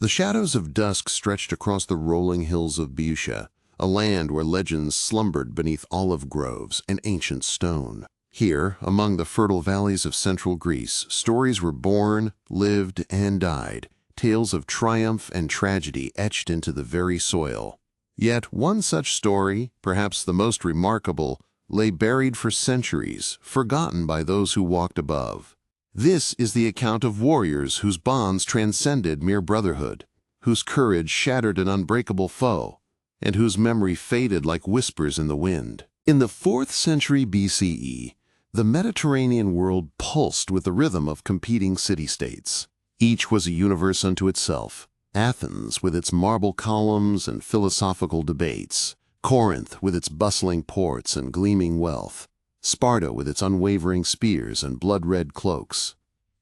The shadows of dusk stretched across the rolling hills of Boeotia, a land where legends slumbered beneath olive groves and ancient stone. Here, among the fertile valleys of central Greece, stories were born, lived, and died, tales of triumph and tragedy etched into the very soil. Yet one such story, perhaps the most remarkable, lay buried for centuries, forgotten by those who walked above. This is the account of warriors whose bonds transcended mere brotherhood, whose courage shattered an unbreakable foe, and whose memory faded like whispers in the wind. In the 4th century BCE, the Mediterranean world pulsed with the rhythm of competing city-states. Each was a universe unto itself. Athens with its marble columns and philosophical debates, Corinth with its bustling ports and gleaming wealth, Sparta with its unwavering spears and blood-red cloaks.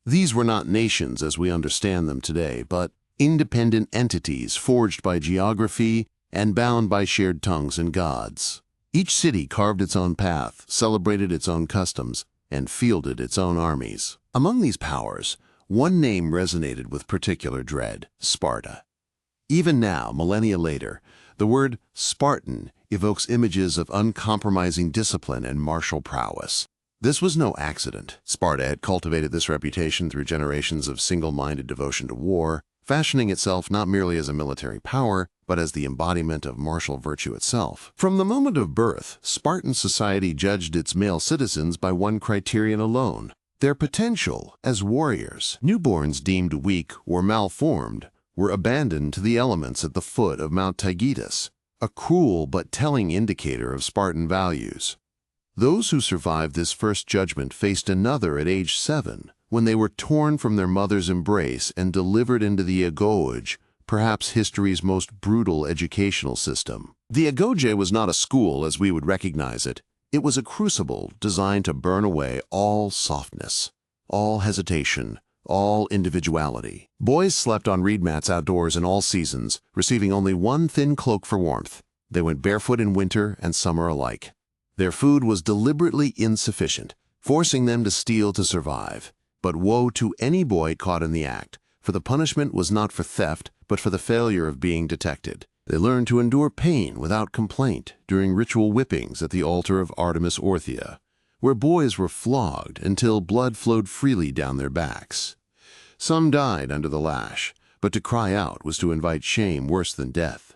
These were not nations as we understand them today, but independent entities forged by geography and bound by shared tongues and gods. Each city carved its own path, celebrated its own customs, and fielded its own armies. Among these powers, one name resonated with particular dread: Sparta. Even now, millennia later, the word Spartan evokes images of uncompromising discipline and martial prowess. This was no accident. Sparta had cultivated this reputation through generations of single-minded devotion to war, fashioning itself not merely as a military power, but as the embodiment of martial virtue itself. From the moment of birth, Spartan society judged its male citizens by one criterion alone: their potential as warriors. Newborns deemed weak or malformed were abandoned to the elements at the foot of Mount Taygetus, a cruel but telling indicator of Spartan values. Those who survived this first judgment faced another at age 7, when they were torn from their mother's embrace and delivered into the agoge, perhaps history's most brutal educational system. The agoge was not a school as we would recognize it. It was a crucible designed to burn away all softness, all hesitation, all individuality. Boys slept on reed mats outdoors in all seasons, receiving only one thin cloak for warmth. They went barefoot in winter and summer alike. Their food was deliberately insufficient, forcing them to steal to survive. But woe to any boy caught in the act, for the punishment was not for theft, but for the failure of being detected. They learned to endure pain without complaint during ritual whippings at the altar of Artemis Orthia, where boys were flogged until blood flowed freely down their backs. Some died under the lash, but to cry out was to invite shame worse than death.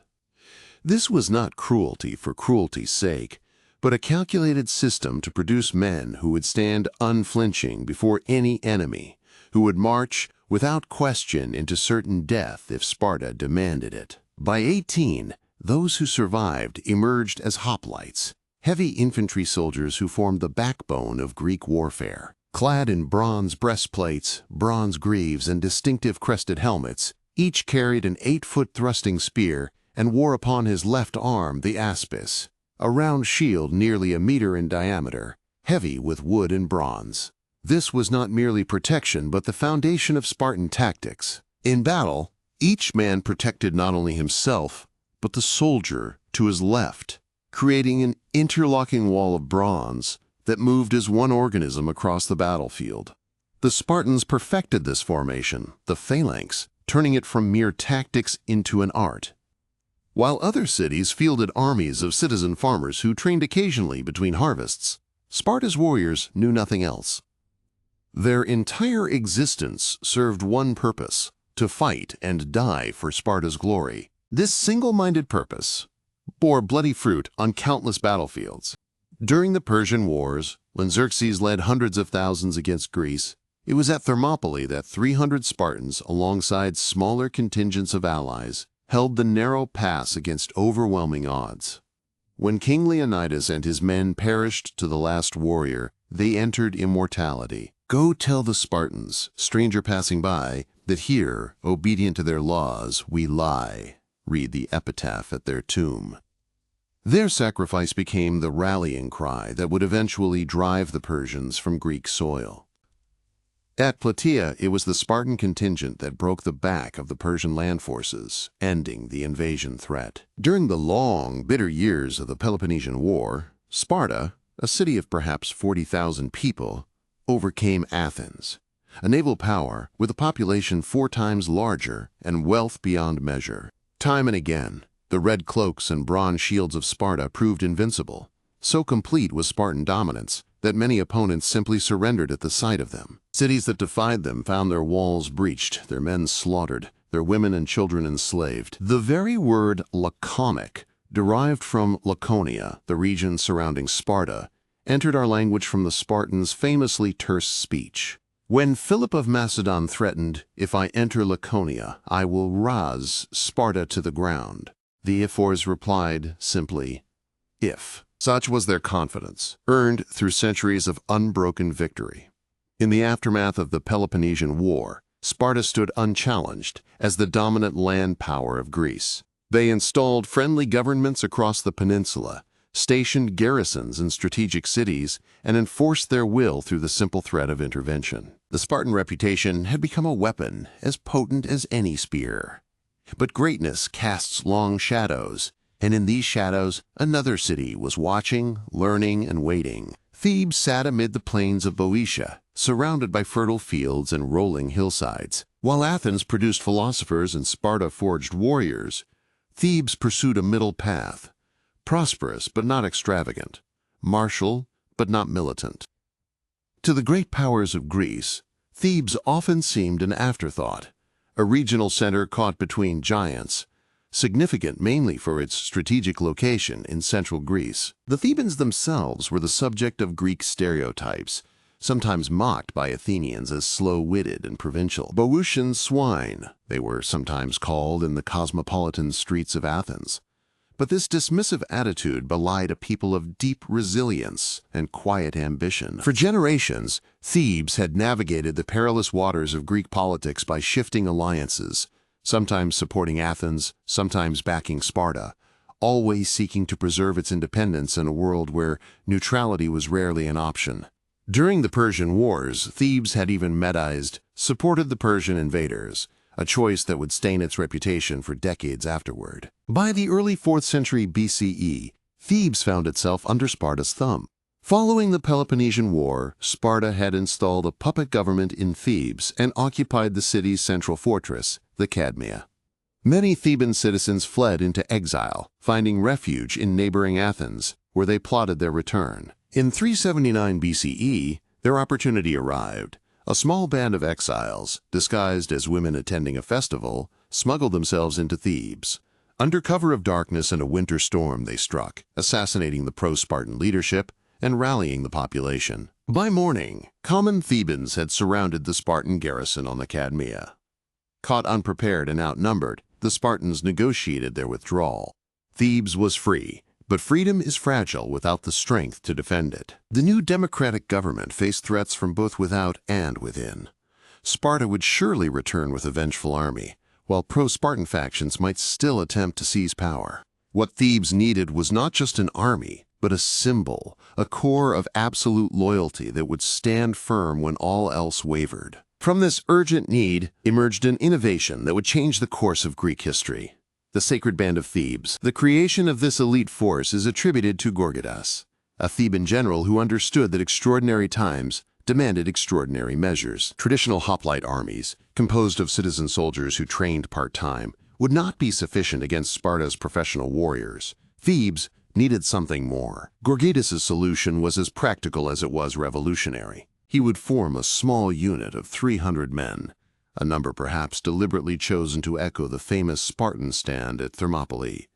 This was not cruelty for cruelty's sake, but a calculated system to produce men who would stand unflinching before any enemy, who would march without question into certain death if Sparta demanded it. By 18, those who survived emerged as hoplites, heavy infantry soldiers who formed the backbone of Greek warfare. Clad in bronze breastplates, bronze greaves, and distinctive crested helmets, each carried an 8-foot thrusting spear and wore upon his left arm the aspis, a round shield nearly a meter in diameter, heavy with wood and bronze. This was not merely protection, but the foundation of Spartan tactics. In battle, each man protected not only himself, but the soldier to his left, creating an interlocking wall of bronze that moved as one organism across the battlefield. The Spartans perfected this formation, the phalanx, turning it from mere tactics into an art. While other cities fielded armies of citizen farmers who trained occasionally between harvests, Sparta's warriors knew nothing else. Their entire existence served one purpose: to fight and die for Sparta's glory. This single-minded purpose bore bloody fruit on countless battlefields. During the Persian Wars, when Xerxes led hundreds of thousands against Greece, it was at Thermopylae that 300 Spartans, alongside smaller contingents of allies, held the narrow pass against overwhelming odds. When King Leonidas and his men perished to the last warrior, they entered immortality. Go tell the Spartans, stranger passing by, that here, obedient to their laws, we lie. Read the epitaph at their tomb. Their sacrifice became the rallying cry that would eventually drive the Persians from Greek soil. At Plataea, it was the Spartan contingent that broke the back of the Persian land forces, ending the invasion threat. During the long, bitter years of the Peloponnesian War, Sparta, a city of perhaps 40,000 people, overcame Athens. a naval power with a population 4 times larger and wealth beyond measure. Time and again, the red cloaks and bronze shields of Sparta proved invincible. So complete was Spartan dominance that many opponents simply surrendered at the sight of them. Cities that defied them found their walls breached, their men slaughtered, their women and children enslaved. The very word laconic, derived from Laconia, the region surrounding Sparta, entered our language from the Spartans' famously terse speech. When Philip of Macedon threatened, "If I enter Laconia, I will raze Sparta to the ground," the ephors replied simply, "if." Such was their confidence, earned through centuries of unbroken victory. In the aftermath of the Peloponnesian War, Sparta stood unchallenged as the dominant land power of Greece. They installed friendly governments across the peninsula, stationed garrisons in strategic cities, and enforced their will through the simple threat of intervention. The Spartan reputation had become a weapon as potent as any spear. But greatness casts long shadows, and in these shadows another city was watching, learning, and waiting. Thebes sat amid the plains of Boeotia, surrounded by fertile fields and rolling hillsides. While Athens produced philosophers and Sparta forged warriors, Thebes pursued a middle path, prosperous but not extravagant, martial but not militant. To the great powers of Greece, Thebes often seemed an afterthought, a regional center caught between giants, significant mainly for its strategic location in central Greece. The Thebans themselves were the subject of Greek stereotypes, sometimes mocked by Athenians as slow-witted and provincial. Boeotian swine, they were sometimes called in the cosmopolitan streets of Athens. But this dismissive attitude belied a people of deep resilience and quiet ambition. For generations, Thebes had navigated the perilous waters of Greek politics by shifting alliances, sometimes supporting Athens, sometimes backing Sparta, always seeking to preserve its independence in a world where neutrality was rarely an option. During the Persian Wars, Thebes had even Medized, supported the Persian invaders, a choice that would stain its reputation for decades afterward. By the early 4th century BCE, Thebes found itself under Sparta's thumb. Following the Peloponnesian War, Sparta had installed a puppet government in Thebes and occupied the city's central fortress, the Cadmea. Many Theban citizens fled into exile, finding refuge in neighboring Athens, where they plotted their return. In 379 BCE, their opportunity arrived. A small band of exiles, disguised as women attending a festival, smuggled themselves into Thebes. Under cover of darkness and a winter storm they struck, assassinating the pro-Spartan leadership and rallying the population. By morning, common Thebans had surrounded the Spartan garrison on the Cadmea. Caught unprepared and outnumbered, the Spartans negotiated their withdrawal. Thebes was free, but freedom is fragile without the strength to defend it. The new democratic government faced threats from both without and within. Sparta would surely return with a vengeful army, while pro-Spartan factions might still attempt to seize power. What Thebes needed was not just an army, but a symbol, a core of absolute loyalty that would stand firm when all else wavered. From this urgent need emerged an innovation that would change the course of Greek history: the Sacred Band of Thebes. The creation of this elite force is attributed to Gorgidas, a Theban general who understood that extraordinary times demanded extraordinary measures. Traditional hoplite armies, composed of citizen soldiers who trained part-time, would not be sufficient against Sparta's professional warriors. Thebes needed something more. Gorgidas' solution was as practical as it was revolutionary. He would form a small unit of 300 men, a number perhaps deliberately chosen to echo the famous Spartan stand at Thermopylae.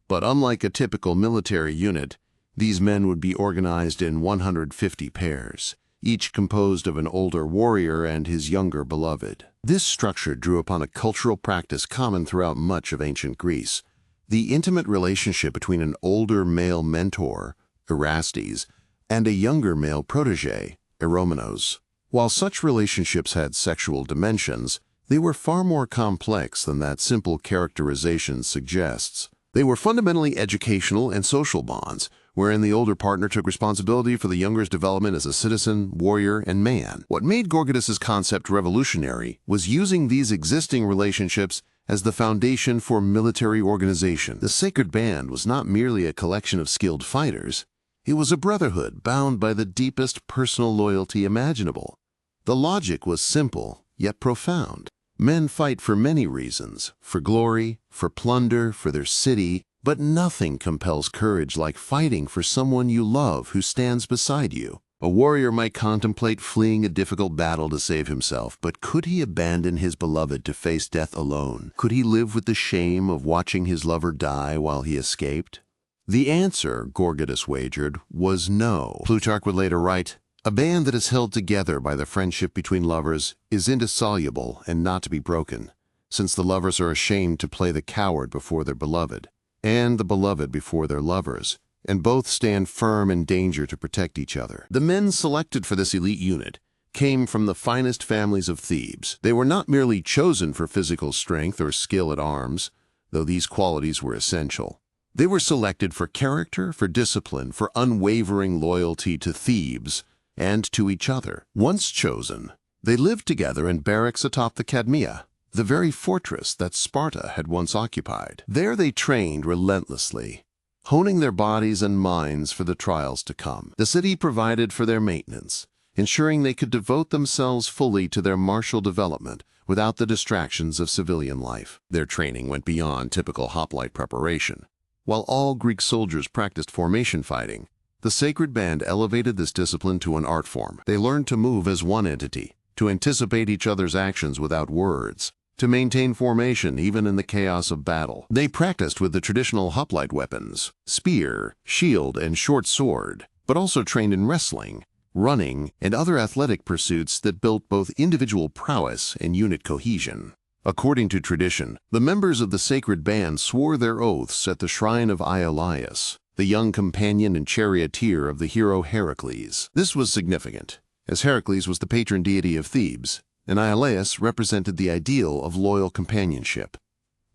But unlike a typical military unit, these men would be organized in 150 pairs, each composed of an older warrior and his younger beloved. This structure drew upon a cultural practice common throughout much of ancient Greece: the intimate relationship between an older male mentor, Erastes, and a younger male protege, Eromenos. While such relationships had sexual dimensions, they were far more complex than that simple characterization suggests. They were fundamentally educational and social bonds, wherein the older partner took responsibility for the younger's development as a citizen, warrior, and man. What made Gorgidas' concept revolutionary was using these existing relationships as the foundation for military organization. The Sacred Band was not merely a collection of skilled fighters. It was a brotherhood bound by the deepest personal loyalty imaginable. The logic was simple, yet profound. Men fight for many reasons, for glory, for plunder, for their city, but nothing compels courage like fighting for someone you love who stands beside you. A warrior might contemplate fleeing a difficult battle to save himself, but could he abandon his beloved to face death alone? Could he live with the shame of watching his lover die while he escaped? The answer, Gorgidas wagered, was no. Plutarch would later write, "A band that is held together by the friendship between lovers is indissoluble and not to be broken, since the lovers are ashamed to play the coward before their beloved, and the beloved before their lovers, and both stand firm in danger to protect each other." The men selected for this elite unit came from the finest families of Thebes. They were not merely chosen for physical strength or skill at arms, though these qualities were essential. They were selected for character, for discipline, for unwavering loyalty to Thebes and to each other. Once chosen, they lived together in barracks atop the Cadmea, the very fortress that Sparta had once occupied. There they trained relentlessly, honing their bodies and minds for the trials to come. The city provided for their maintenance, ensuring they could devote themselves fully to their martial development without the distractions of civilian life. Their training went beyond typical hoplite preparation. While all Greek soldiers practiced formation fighting, the Sacred Band elevated this discipline to an art form. They learned to move as one entity, to anticipate each other's actions without words, to maintain formation even in the chaos of battle. They practiced with the traditional hoplite weapons, spear, shield, and short sword, but also trained in wrestling, running, and other athletic pursuits that built both individual prowess and unit cohesion. According to tradition, the members of the Sacred Band swore their oaths at the shrine of Iolaus, the young companion and charioteer of the hero Heracles. This was significant, as Heracles was the patron deity of Thebes, and Iolaus represented the ideal of loyal companionship.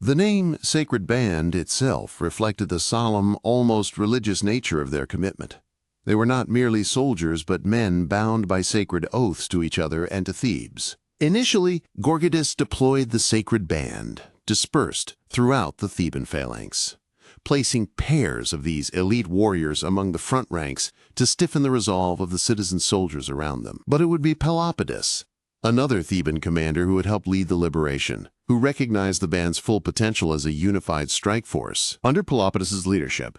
The name Sacred Band itself reflected the solemn, almost religious nature of their commitment. They were not merely soldiers, but men bound by sacred oaths to each other and to Thebes. Initially, Gorgidas deployed the Sacred Band, dispersed throughout the Theban phalanx, placing pairs of these elite warriors among the front ranks to stiffen the resolve of the citizen soldiers around them. But it would be Pelopidas, another Theban commander who would help lead the liberation, who recognized the band's full potential as a unified strike force. Under Pelopidas's leadership,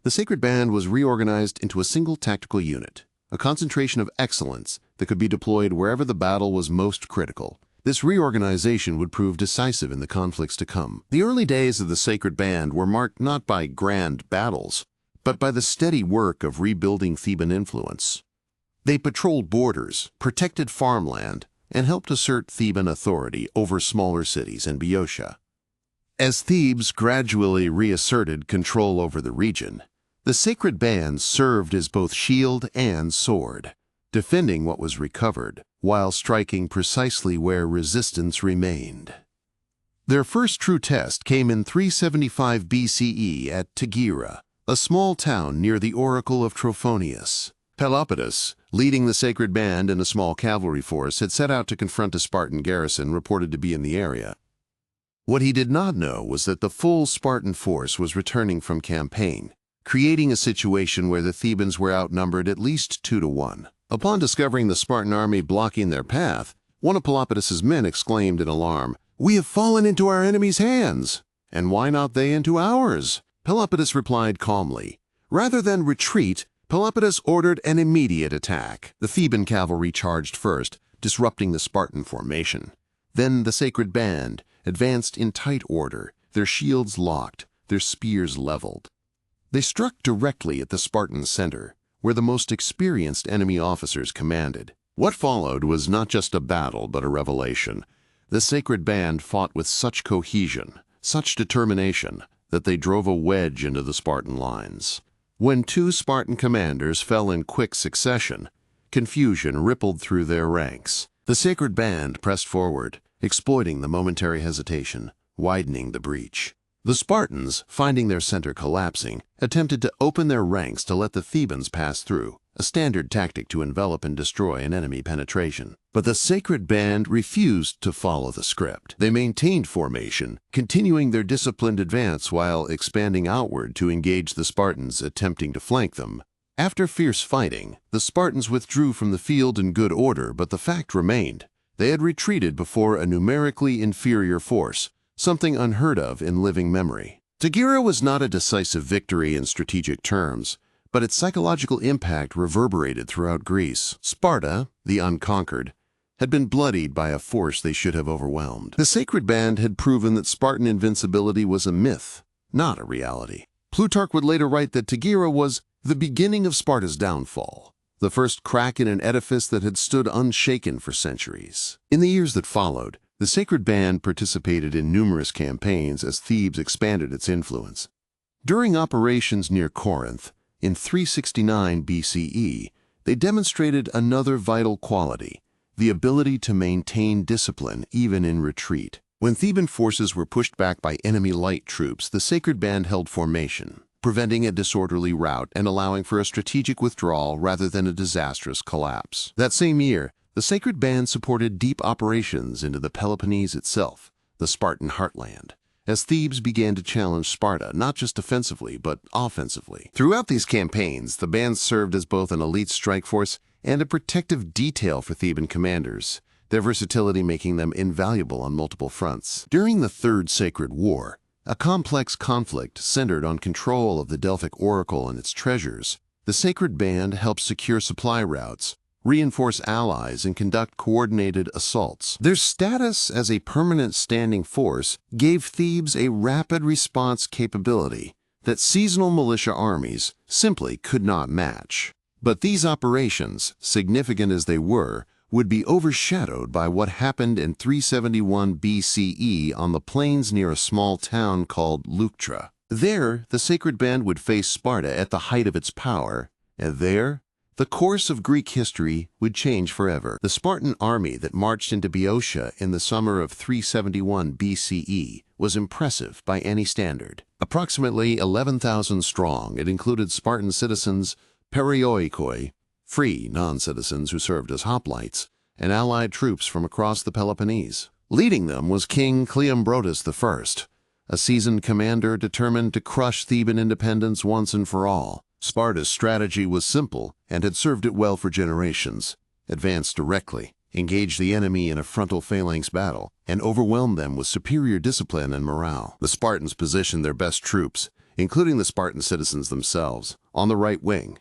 the Sacred Band was reorganized into a single tactical unit, a concentration of excellence that could be deployed wherever the battle was most critical. This reorganization would prove decisive in the conflicts to come. The early days of the Sacred Band were marked not by grand battles, but by the steady work of rebuilding Theban influence. They patrolled borders, protected farmland, and helped assert Theban authority over smaller cities in Boeotia. As Thebes gradually reasserted control over the region, the Sacred Band served as both shield and sword, defending what was recovered while striking precisely where resistance remained. Their first true test came in 375 BCE at Tegera, a small town near the Oracle of Trophonius. Pelopidas, leading the Sacred Band and a small cavalry force, had set out to confront a Spartan garrison reported to be in the area. What he did not know was that the full Spartan force was returning from campaign, creating a situation where the Thebans were outnumbered at least 2-1. Upon discovering the Spartan army blocking their path, one of Pelopidas's men exclaimed in alarm, "We have fallen into our enemy's hands, and why not they into ours?" Pelopidas replied calmly. Rather than retreat, Pelopidas ordered an immediate attack. The Theban cavalry charged first, disrupting the Spartan formation. Then the Sacred Band advanced in tight order, their shields locked, their spears leveled. They struck directly at the Spartan center, where the most experienced enemy officers commanded. What followed was not just a battle, but a revelation. The Sacred Band fought with such cohesion, such determination, that they drove a wedge into the Spartan lines. When two Spartan commanders fell in quick succession, confusion rippled through their ranks. The Sacred Band pressed forward, exploiting the momentary hesitation, widening the breach. The Spartans, finding their center collapsing, attempted to open their ranks to let the Thebans pass through, a standard tactic to envelop and destroy an enemy penetration. But the Sacred Band refused to follow the script. They maintained formation, continuing their disciplined advance while expanding outward to engage the Spartans attempting to flank them. After fierce fighting, the Spartans withdrew from the field in good order, but the fact remained. They had retreated before a numerically inferior force, something unheard of in living memory. Stagira was not a decisive victory in strategic terms, but its psychological impact reverberated throughout Greece. Sparta, the unconquered, had been bloodied by a force they should have overwhelmed. The Sacred Band had proven that Spartan invincibility was a myth, not a reality. Plutarch would later write that Stagira was the beginning of Sparta's downfall, the first crack in an edifice that had stood unshaken for centuries. In the years that followed, the Sacred Band participated in numerous campaigns as Thebes expanded its influence. During operations near Corinth, in 369 BCE, they demonstrated another vital quality, the ability to maintain discipline even in retreat. When Theban forces were pushed back by enemy light troops, the Sacred Band held formation, preventing a disorderly rout and allowing for a strategic withdrawal rather than a disastrous collapse. That same year, the Sacred Band supported deep operations into the Peloponnese itself, the Spartan heartland, as Thebes began to challenge Sparta not just defensively but offensively. Throughout these campaigns, the band served as both an elite strike force and a protective detail for Theban commanders, their versatility making them invaluable on multiple fronts. During the Third Sacred War, a complex conflict centered on control of the Delphic Oracle and its treasures, the Sacred Band helped secure supply routes, reinforce allies, and conduct coordinated assaults. Their status as a permanent standing force gave Thebes a rapid response capability that seasonal militia armies simply could not match. But these operations, significant as they were, would be overshadowed by what happened in 371 BCE on the plains near a small town called Leuctra. There, the Sacred Band would face Sparta at the height of its power, and there, the course of Greek history would change forever. The Spartan army that marched into Boeotia in the summer of 371 BCE was impressive by any standard. Approximately 11,000 strong, it included Spartan citizens, perioikoi, free non-citizens who served as hoplites, and allied troops from across the Peloponnese. Leading them was King Cleombrotus I, a seasoned commander determined to crush Theban independence once and for all. Sparta's strategy was simple and had served it well for generations. Advance directly, engage the enemy in a frontal phalanx battle, and overwhelm them with superior discipline and morale. The Spartans positioned their best troops, including the Spartan citizens themselves, on the right wing,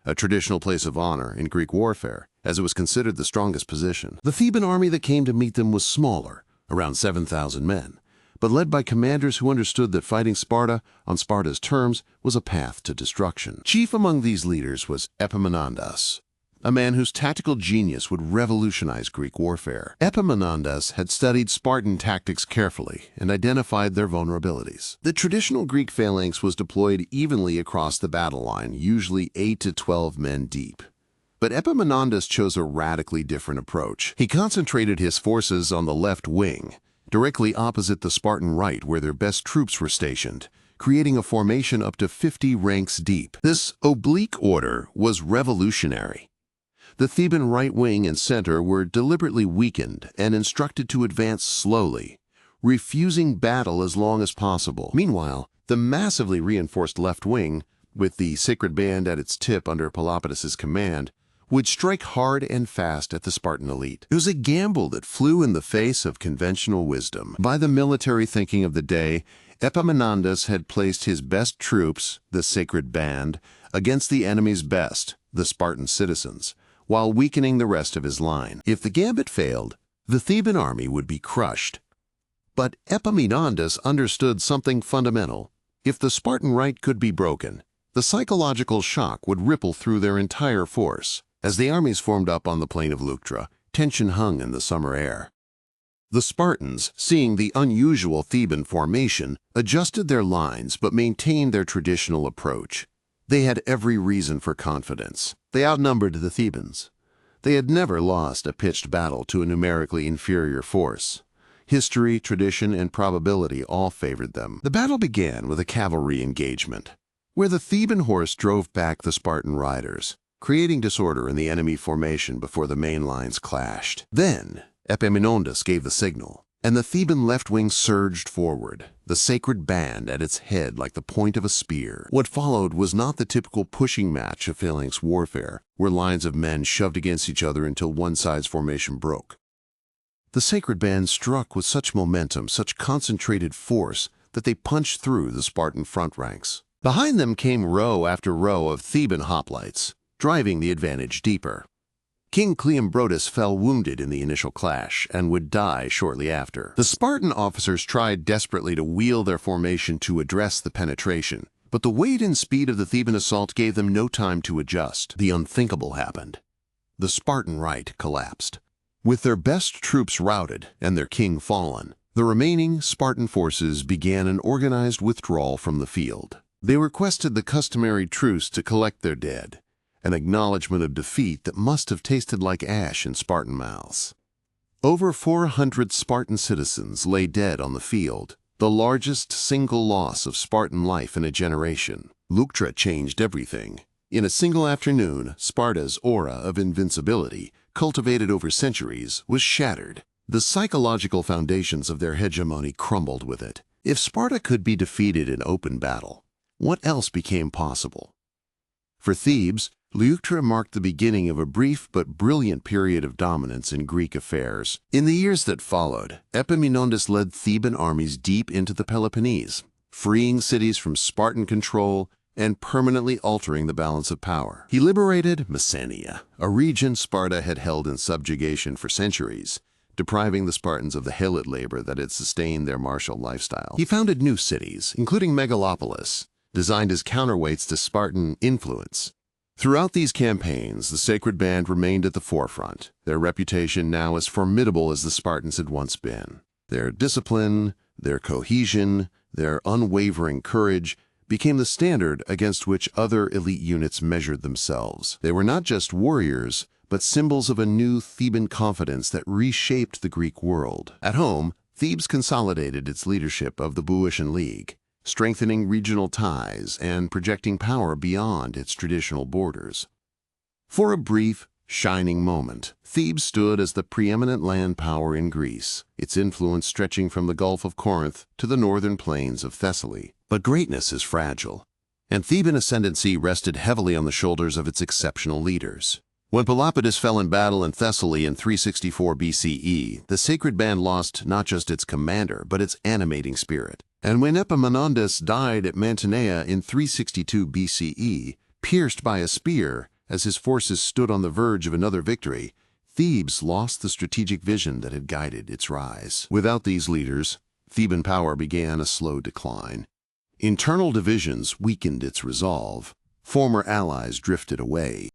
a traditional place of honor in Greek warfare, as it was considered the strongest position. The Theban army that came to meet them was smaller, around 7,000 men, but led by commanders who understood that fighting Sparta on Sparta's terms was a path to destruction. Chief among these leaders was Epaminondas, a man whose tactical genius would revolutionize Greek warfare. Epaminondas had studied Spartan tactics carefully and identified their vulnerabilities. The traditional Greek phalanx was deployed evenly across the battle line, usually 8 to 12 men deep. But Epaminondas chose a radically different approach. He concentrated his forces on the left wing, directly opposite the Spartan right where their best troops were stationed, creating a formation up to 50 ranks deep. This oblique order was revolutionary. The Theban right wing and center were deliberately weakened and instructed to advance slowly, refusing battle as long as possible. Meanwhile, the massively reinforced left wing, with the Sacred Band at its tip under Peloponnes's command, would strike hard and fast at the Spartan elite. It was a gamble that flew in the face of conventional wisdom. By the military thinking of the day, Epaminondas had placed his best troops, the Sacred Band, against the enemy's best, the Spartan citizens, while weakening the rest of his line. If the gambit failed, the Theban army would be crushed. But Epaminondas understood something fundamental. If the Spartan right could be broken, the psychological shock would ripple through their entire force. As the armies formed up on the plain of Leuctra, tension hung in the summer air. The Spartans, seeing the unusual Theban formation, adjusted their lines but maintained their traditional approach. They had every reason for confidence. They outnumbered the Thebans. They had never lost a pitched battle to a numerically inferior force. History, tradition, and probability all favored them. The battle began with a cavalry engagement, where the Theban horse drove back the Spartan riders, creating disorder in the enemy formation before the main lines clashed. Then, Epaminondas gave the signal. and the Theban left wing surged forward, the sacred band at its head like the point of a spear. What followed was not the typical pushing match of phalanx warfare, where lines of men shoved against each other until one side's formation broke. The sacred band struck with such momentum, such concentrated force, that they punched through the Spartan front ranks. Behind them came row after row of Theban hoplites, driving the advantage deeper. King Cleombrotus fell wounded in the initial clash and would die shortly after. The Spartan officers tried desperately to wheel their formation to address the penetration, but the weight and speed of the Theban assault gave them no time to adjust. The unthinkable happened. The Spartan right collapsed. With their best troops routed and their king fallen, the remaining Spartan forces began an organized withdrawal from the field. They requested the customary truce to collect their dead, an acknowledgement of defeat that must have tasted like ash in Spartan mouths. Over 400 Spartan citizens lay dead on the field, the largest single loss of Spartan life in a generation. Leuctra changed everything. In a single afternoon, Sparta's aura of invincibility, cultivated over centuries, was shattered. The psychological foundations of their hegemony crumbled with it. If Sparta could be defeated in open battle, what else became possible? For Thebes, Leuctra marked the beginning of a brief but brilliant period of dominance in Greek affairs. In the years that followed, Epaminondas led Theban armies deep into the Peloponnese, freeing cities from Spartan control and permanently altering the balance of power. He liberated Messenia, a region Sparta had held in subjugation for centuries, depriving the Spartans of the helot labor that had sustained their martial lifestyle. He founded new cities, including Megalopolis, designed as counterweights to Spartan influence. Throughout these campaigns, the Sacred Band remained at the forefront, their reputation now as formidable as the Spartans had once been. Their discipline, their cohesion, their unwavering courage became the standard against which other elite units measured themselves. They were not just warriors, but symbols of a new Theban confidence that reshaped the Greek world. At home, Thebes consolidated its leadership of the Boeotian League, strengthening regional ties and projecting power beyond its traditional borders. For a brief, shining moment, Thebes stood as the preeminent land power in Greece, its influence stretching from the Gulf of Corinth to the northern plains of Thessaly. But greatness is fragile, and Theban ascendancy rested heavily on the shoulders of its exceptional leaders. When Pelopidas fell in battle in Thessaly in 364 BCE, the Sacred Band lost not just its commander, but its animating spirit. And when Epaminondas died at Mantinea in 362 BCE, pierced by a spear as his forces stood on the verge of another victory, Thebes lost the strategic vision that had guided its rise. Without these leaders, Theban power began a slow decline. Internal divisions weakened its resolve. Former allies drifted away.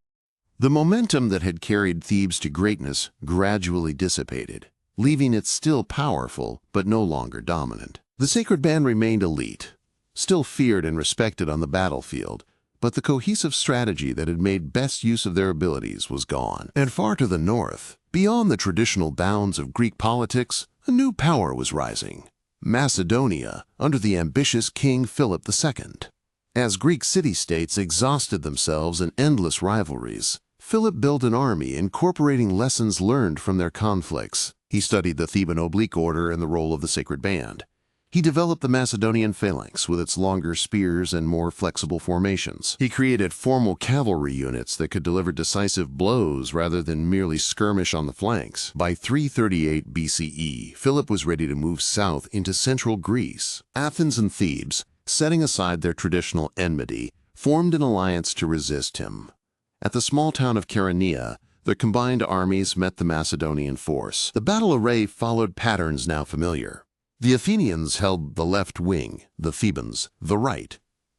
The momentum that had carried Thebes to greatness gradually dissipated, leaving it still powerful but no longer dominant. The Sacred Band remained elite, still feared and respected on the battlefield, but the cohesive strategy that had made best use of their abilities was gone. And far to the north, beyond the traditional bounds of Greek politics, a new power was rising. Macedonia, under the ambitious King Philip II. As Greek city-states exhausted themselves in endless rivalries, Philip built an army incorporating lessons learned from their conflicts. He studied the Theban oblique order and the role of the Sacred Band. He developed the Macedonian phalanx with its longer spears and more flexible formations. He created formal cavalry units that could deliver decisive blows rather than merely skirmish on the flanks. By 338 BCE, Philip was ready to move south into central Greece. Athens and Thebes, setting aside their traditional enmity, formed an alliance to resist him. At the small town of Chaeronea, their combined armies met the Macedonian force. The battle array followed patterns now familiar. The Athenians held the left wing, the Thebans the right,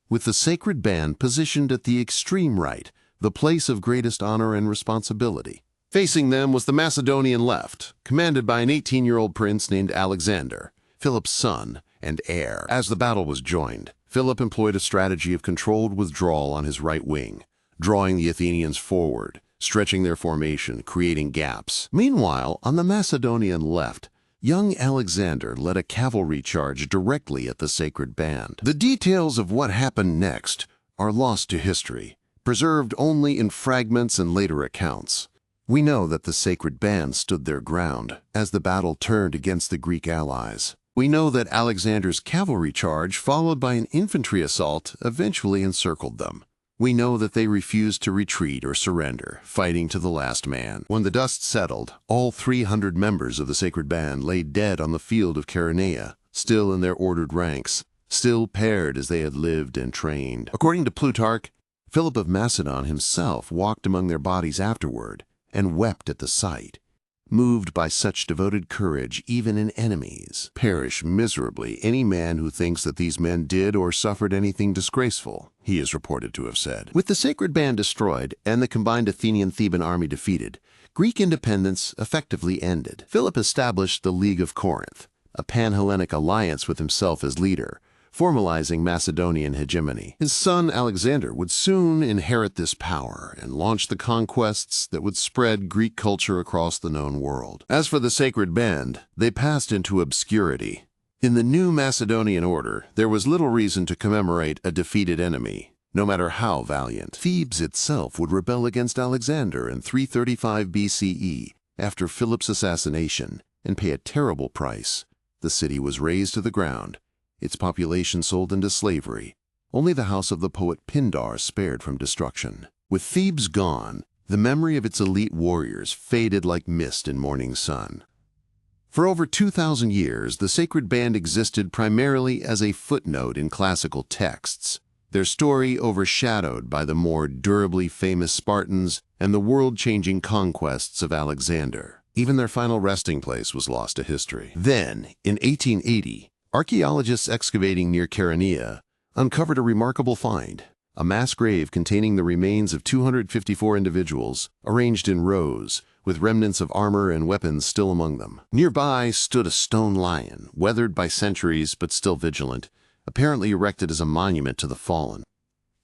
with the Sacred Band positioned at the extreme right, the place of greatest honor and responsibility. Facing them was the Macedonian left, commanded by an 18-year-old prince named Alexander, Philip's son and heir. As the battle was joined, Philip employed a strategy of controlled withdrawal on his right wing, drawing the Athenians forward, stretching their formation, creating gaps. Meanwhile, on the Macedonian left, young Alexander led a cavalry charge directly at the Sacred Band. The details of what happened next are lost to history, preserved only in fragments and later accounts. We know that the Sacred Band stood their ground as the battle turned against the Greek allies. We know that Alexander's cavalry charge, followed by an infantry assault, eventually encircled them. We know that they refused to retreat or surrender, fighting to the last man. When the dust settled, all 300 members of the Sacred Band lay dead on the field of Chaeronea, still in their ordered ranks, still paired as they had lived and trained. According to Plutarch, Philip of Macedon himself walked among their bodies afterward and wept at the sight. Moved by such devoted courage, even in enemies, perish miserably any man who thinks that these men did or suffered anything disgraceful, he is reported to have said. With the Sacred Band destroyed and the combined Athenian-Theban army defeated, Greek independence effectively ended. Philip established the League of Corinth, a pan-Hellenic alliance with himself as leader, formalizing Macedonian hegemony. His son Alexander would soon inherit this power and launch the conquests that would spread Greek culture across the known world. As for the Sacred Band, they passed into obscurity. In the new Macedonian order, there was little reason to commemorate a defeated enemy, no matter how valiant. Thebes itself would rebel against Alexander in 335 BCE after Philip's assassination and pay a terrible price. The city was razed to the ground, its population sold into slavery. Only the house of the poet Pindar spared from destruction. With Thebes gone, the memory of its elite warriors faded like mist in morning sun. For over 2,000 years, the Sacred Band existed primarily as a footnote in classical texts, their story overshadowed by the more durably famous Spartans and the world-changing conquests of Alexander. Even their final resting place was lost to history. Then, in 1880, archaeologists excavating near Chaeronea uncovered a remarkable find, a mass grave containing the remains of 254 individuals, arranged in rows, with remnants of armor and weapons still among them. Nearby stood a stone lion, weathered by centuries but still vigilant, apparently erected as a monument to the fallen.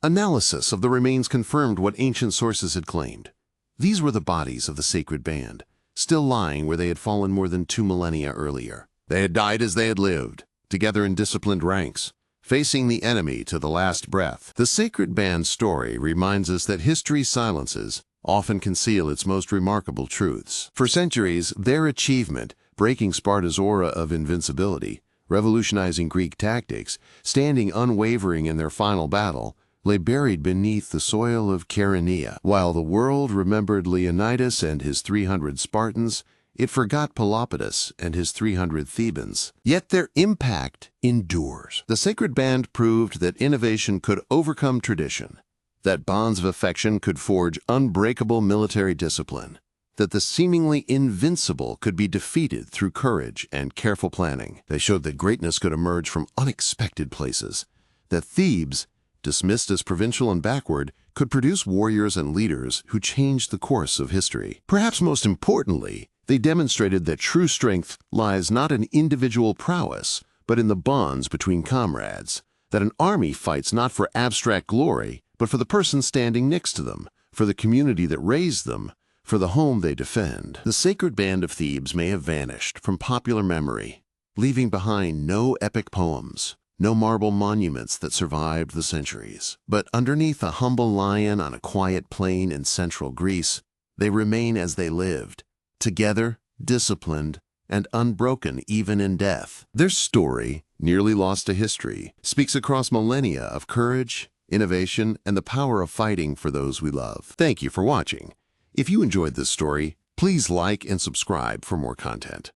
Analysis of the remains confirmed what ancient sources had claimed. These were the bodies of the Sacred Band, still lying where they had fallen more than 2 millennia earlier. They had died as they had lived, together in disciplined ranks, facing the enemy to the last breath. The Sacred Band story reminds us that history's silences often conceal its most remarkable truths. For centuries, their achievement, breaking Sparta's aura of invincibility, revolutionizing Greek tactics, standing unwavering in their final battle, lay buried beneath the soil of Chaeronea. While the world remembered Leonidas and his 300 Spartans, it forgot Pelopidas and his 300 Thebans. Yet their impact endures. The Sacred Band proved that innovation could overcome tradition, that bonds of affection could forge unbreakable military discipline, that the seemingly invincible could be defeated through courage and careful planning. They showed that greatness could emerge from unexpected places, that Thebes, dismissed as provincial and backward, could produce warriors and leaders who changed the course of history. Perhaps most importantly, they demonstrated that true strength lies not in individual prowess, but in the bonds between comrades, that an army fights not for abstract glory, but for the person standing next to them, for the community that raised them, for the home they defend. The Sacred Band of Thebes may have vanished from popular memory, leaving behind no epic poems, no marble monuments that survived the centuries. But underneath a humble lion on a quiet plain in central Greece, they remain as they lived, together, disciplined, and unbroken even in death. Their story, nearly lost to history, speaks across millennia of courage, innovation, and the power of fighting for those we love. Thank you for watching. If you enjoyed this story, please like and subscribe for more content.